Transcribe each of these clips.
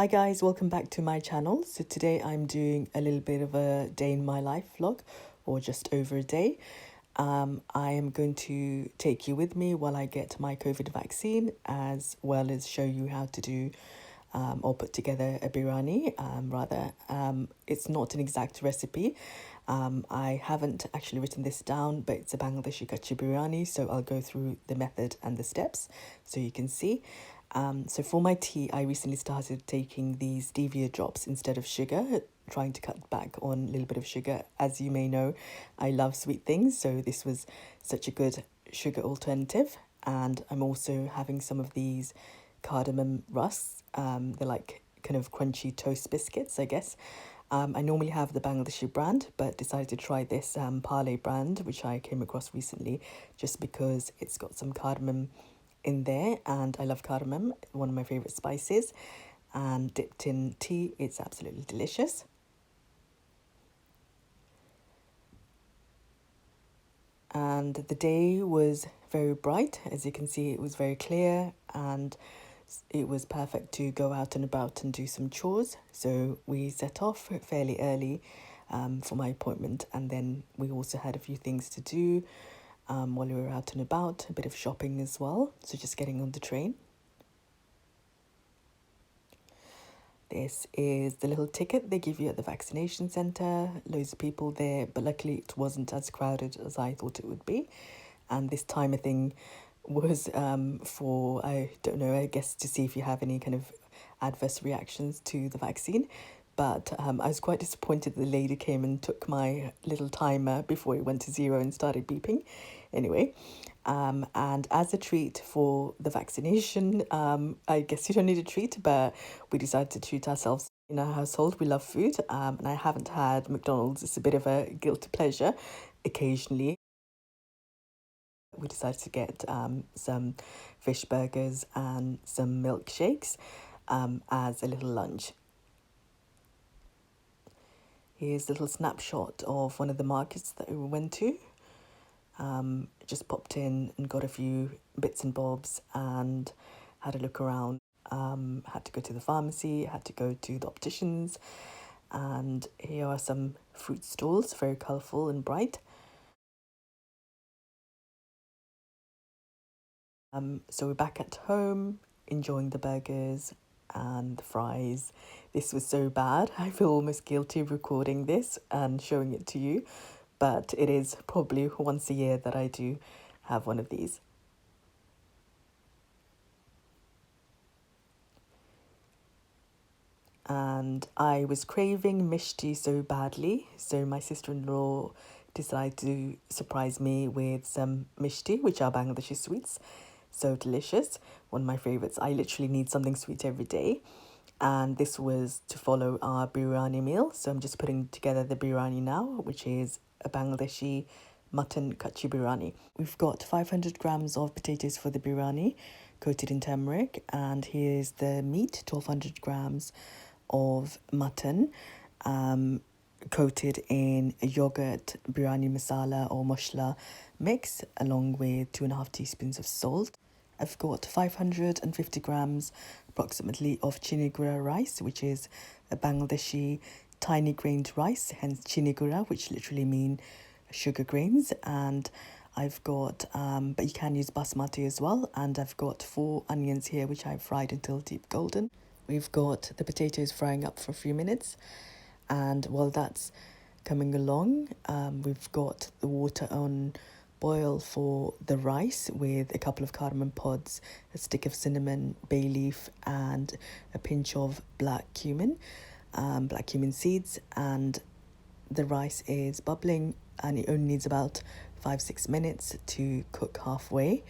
Hi guys, welcome back to my channel. So today I'm doing a little bit of a day in my life vlog, or just over a day. I am going to take you with me while I get my COVID vaccine, as well as show you how to do or put together a biryani. It's not an exact recipe. I haven't actually written this down, but it's a Bangladeshi Kacchi Biriyani, so I'll go through the method and the steps so you can see. So for my tea, I recently started taking these stevia drops instead of sugar, trying to cut back on a little bit of sugar. As you may know, I love sweet things, so this was such a good sugar alternative. And I'm also having some of these cardamom rusks. They're like kind of crunchy toast biscuits, I guess. I normally have the Bangladeshi brand, but decided to try this Parley brand, which I came across recently, just because it's got some cardamom in there, and I love cardamom, one of my favorite spices, and dipped in tea, it's absolutely delicious. And the day was very bright, as you can see. It was very clear, and it was perfect to go out and about and do some chores. So we set off fairly early for my appointment, and then we also had a few things to do while we were out and about, a bit of shopping as well, so just getting on the train. This is the little ticket they give you at the vaccination centre. Loads of people there, but luckily it wasn't as crowded as I thought it would be. And this timer thing was for, I don't know, I guess to see if you have any kind of adverse reactions to the vaccine. But I was quite disappointed the lady came and took my little timer before it went to zero and started beeping. Anyway, and as a treat for the vaccination, I guess you don't need a treat, but we decided to treat ourselves. In our household, we love food, and I haven't had McDonald's. It's a bit of a guilty pleasure occasionally. We decided to get some fish burgers and some milkshakes as a little lunch. Here's a little snapshot of one of the markets that we went to. Just popped in and got a few bits and bobs and had a look around. Had to go to the pharmacy, had to go to the opticians, and here are some fruit stalls, very colourful and bright. So we're back at home, enjoying the burgers and the fries. This was so bad, I feel almost guilty of recording this and showing it to you, but it is probably once a year that I do have one of these. And I was craving Mishti so badly, so my sister-in-law decided to surprise me with some Mishti, which are Bangladeshi sweets. So delicious, one of my favorites. I literally need something sweet every day. And this was to follow our biryani meal. So I'm just putting together the biryani now, which is a Bangladeshi mutton Kacchi Biriyani. We've got 500 grams of potatoes for the biryani, coated in turmeric. And here's the meat, 1200 grams of mutton, coated in a yogurt biryani masala or mushla mix, along with 2.5 teaspoons of salt. I've got 550 grams approximately of chinigura rice, which is a Bangladeshi tiny grained rice, hence chinigura, which literally mean sugar grains. And I've got, but you can use basmati as well. And I've got 4 onions here, which I've fried until deep golden. We've got the potatoes frying up for a few minutes. And while that's coming along, we've got the water on boil for the rice with a couple of cardamom pods, a stick of cinnamon, bay leaf, and a pinch of black cumin seeds. And the rice is bubbling, and it only needs about 5-6 minutes to cook halfway.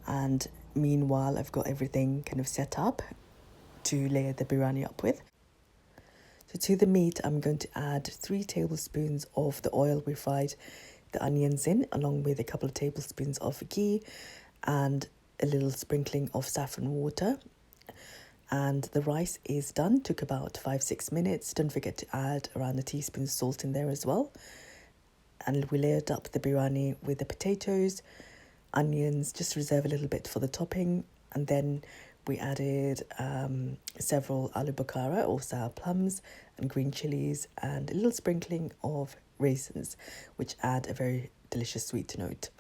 And meanwhile, I've got everything kind of set up to layer the biryani up with. So to the meat, I'm going to add 3 tablespoons of the oil we fried the onions in, along with a couple of tablespoons of ghee and a little sprinkling of saffron water. And the rice is done, took about 5-6 minutes. Don't forget to add around a teaspoon of salt in there as well. And we layered up the biryani with the potatoes, onions, just reserve a little bit for the topping, and then We added several aloo bukhara or sour plums and green chilies and a little sprinkling of raisins, which add a very delicious sweet note.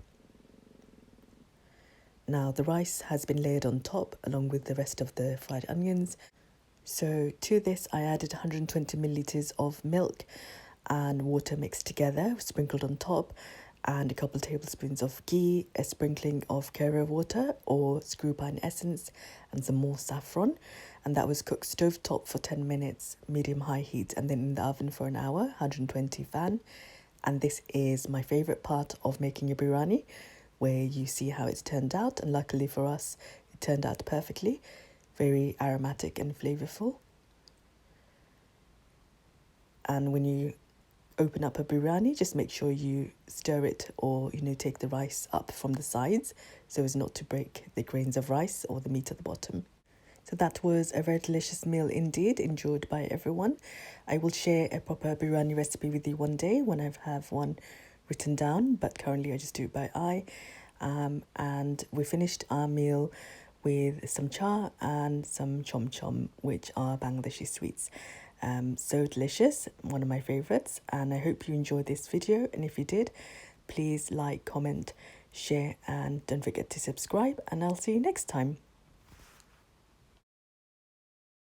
Now the rice has been layered on top along with the rest of the fried onions. So to this I added 120 milliliters of milk and water mixed together, sprinkled on top, and a couple tablespoons of ghee, a sprinkling of curry water or screw pine essence, and some more saffron. And that was cooked stovetop for 10 minutes, medium-high heat, and then in the oven for an hour, 120 fan. And this is my favourite part of making a biryani, where you see how it's turned out, and luckily for us, it turned out perfectly. Very aromatic and flavourful. And when you open up a biryani, just make sure you stir it or, take the rice up from the sides so as not to break the grains of rice or the meat at the bottom. So that was a very delicious meal indeed, enjoyed by everyone. I will share a proper biryani recipe with you one day when I have one written down, but currently I just do it by eye. And we finished our meal with some cha and some chom chom, which are Bangladeshi sweets. So delicious, one of my favorites, and I hope you enjoyed this video, and if you did, please like, comment, share, and don't forget to subscribe, and I'll see you next time.